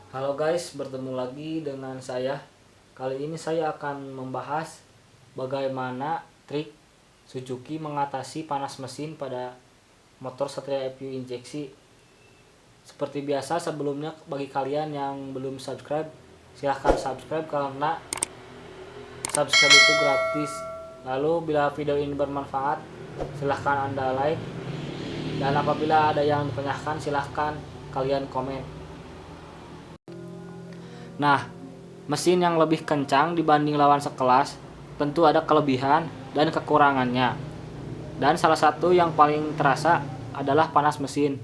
Halo guys, bertemu lagi dengan saya. Kali ini saya akan membahas bagaimana trik Suzuki mengatasi panas mesin pada motor Satria FU injeksi. Seperti biasa sebelumnya, bagi kalian yang belum subscribe, silahkan subscribe karena subscribe itu gratis. Lalu bila video ini bermanfaat, silahkan Anda like. Dan apabila ada yang ditanyakan, silahkan kalian komen. Nah, mesin yang lebih kencang dibanding lawan sekelas tentu ada kelebihan dan kekurangannya. Dan salah satu yang paling terasa adalah panas mesin.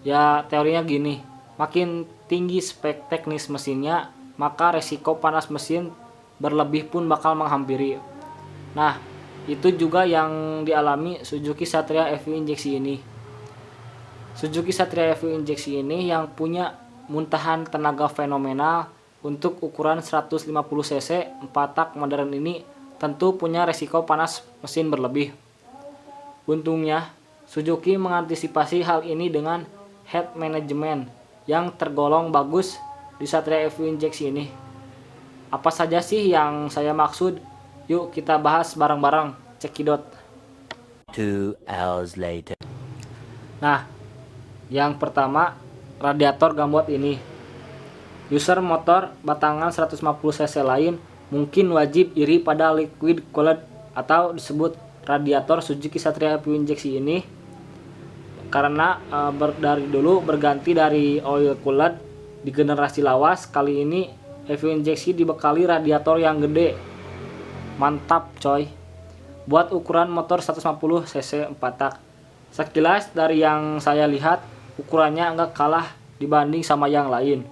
Ya, teorinya gini, makin tinggi spek teknis mesinnya, maka resiko panas mesin berlebih pun bakal menghampiri. Nah, itu juga yang dialami Suzuki Satria FU injeksi ini. Suzuki Satria FU injeksi ini yang punya muntahan tenaga fenomenal untuk ukuran 150 cc 4 tak modern ini tentu punya resiko panas mesin berlebih. Untungnya, Suzuki mengantisipasi hal ini dengan head management yang tergolong bagus di Satria FU injeksi ini. Apa saja sih yang saya maksud? Yuk kita bahas bareng-bareng, cekidot. 2 hours later. Nah, yang pertama, radiator gambot ini. User motor batangan 150 cc lain mungkin wajib iri pada liquid cooled atau disebut radiator Suzuki Satria FU injeksi ini karena dari dulu berganti dari oil cooled di generasi lawas. Kali ini FU injeksi dibekali radiator yang gede. Mantap coy. Buat ukuran motor 150 cc 4 tak. Sekilas dari yang saya lihat, ukurannya enggak kalah dibanding sama yang lain.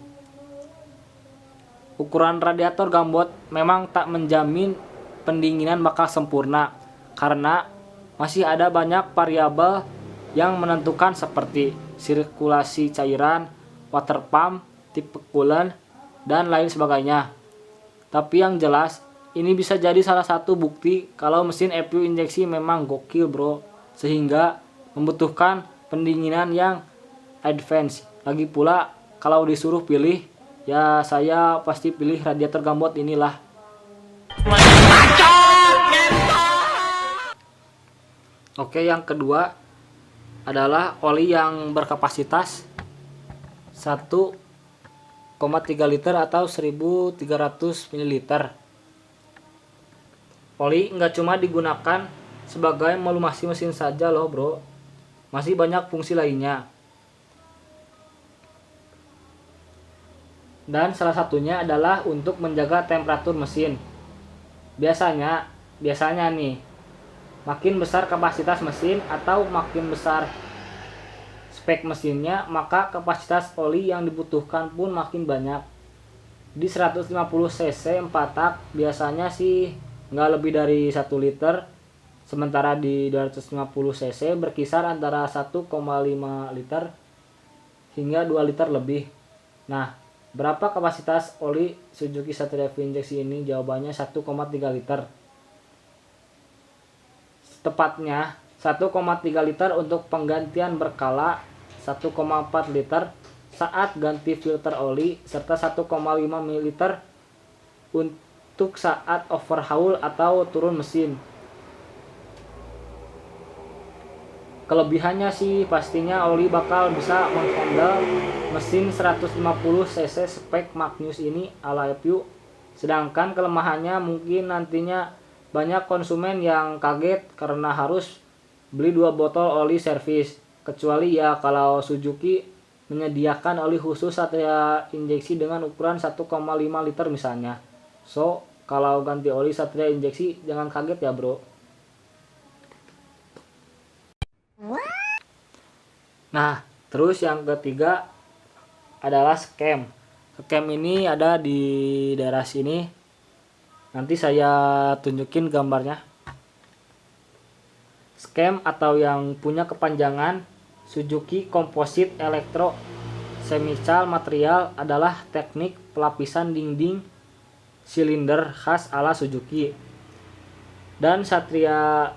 Ukuran radiator gambot memang tak menjamin pendinginan bakal sempurna karena masih ada banyak variabel yang menentukan seperti sirkulasi cairan, water pump, tipe coolant, dan lain sebagainya. Tapi yang jelas, ini bisa jadi salah satu bukti kalau mesin FU injeksi memang gokil bro, sehingga membutuhkan pendinginan yang advance. Lagi pula kalau disuruh pilih, ya saya pasti pilih radiator gambot inilah. Oke, yang kedua adalah oli yang berkapasitas 1,3 liter atau 1300 ml. Oli nggak cuma digunakan sebagai melumasi mesin saja loh bro, masih banyak fungsi lainnya. Dan salah satunya adalah untuk menjaga temperatur mesin. Biasanya nih, makin besar kapasitas mesin atau makin besar spek mesinnya, maka kapasitas oli yang dibutuhkan pun makin banyak. Di 150 cc 4 tak biasanya sih nggak lebih dari 1 liter, sementara di 250 cc berkisar antara 1,5 liter hingga 2 liter lebih. Nah, berapa kapasitas oli Suzuki Satria FU injeksi ini? Jawabannya 1,3 liter. Tepatnya 1,3 liter untuk penggantian berkala, 1,4 liter saat ganti filter oli, serta 1,5 ml untuk saat overhaul atau turun mesin. Kelebihannya sih pastinya oli bakal bisa menghandle mesin 150 cc spek Magnus ini ala FU. Sedangkan kelemahannya mungkin nantinya banyak konsumen yang kaget karena harus beli 2 botol oli servis. Kecuali ya kalau Suzuki menyediakan oli khusus Satria injeksi dengan ukuran 1,5 liter misalnya. So, kalau ganti oli Satria injeksi jangan kaget ya bro. Nah, terus yang ketiga adalah scam. Scam ini ada di daerah sini. Nanti saya tunjukin gambarnya. Scam atau yang punya kepanjangan Suzuki Composite Electro Semical Material adalah teknik pelapisan dinding silinder khas ala Suzuki. Dan Satria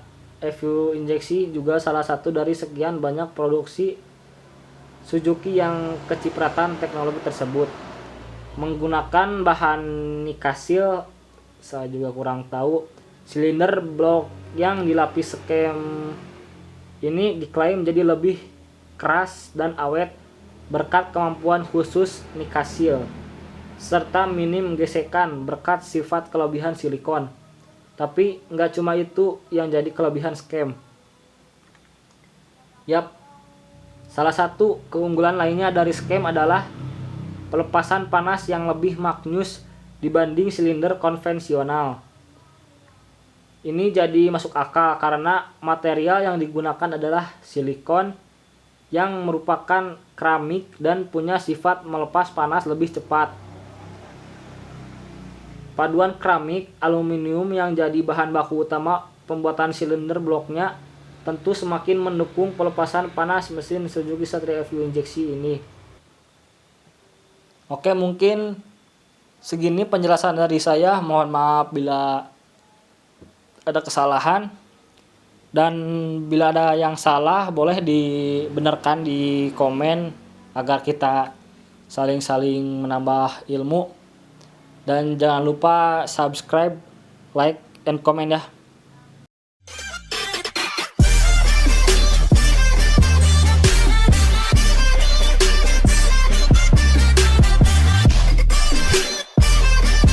FU injeksi juga salah satu dari sekian banyak produksi Suzuki yang kecipratan teknologi tersebut. menggunakan bahan nikasil, saya juga kurang tahu. Silinder blok yang dilapis skem ini diklaim jadi lebih keras dan awet berkat kemampuan khusus nikasil serta minim gesekan berkat sifat kelebihan silikon. Tapi nggak cuma itu yang jadi kelebihan skem. Yap, salah satu keunggulan lainnya dari skem adalah pelepasan panas yang lebih maknyus dibanding silinder konvensional. Ini jadi masuk akal karena material yang digunakan adalah silikon yang merupakan keramik dan punya sifat melepas panas lebih cepat. Paduan keramik aluminium yang jadi bahan baku utama pembuatan silinder bloknya tentu semakin mendukung pelepasan panas mesin Suzuki Satria FU injeksi ini. Oke, mungkin segini penjelasan dari saya. Mohon maaf bila ada kesalahan, dan bila ada yang salah boleh dibenarkan di komen agar kita saling-saling menambah ilmu. Dan jangan lupa subscribe, like, and comment ya.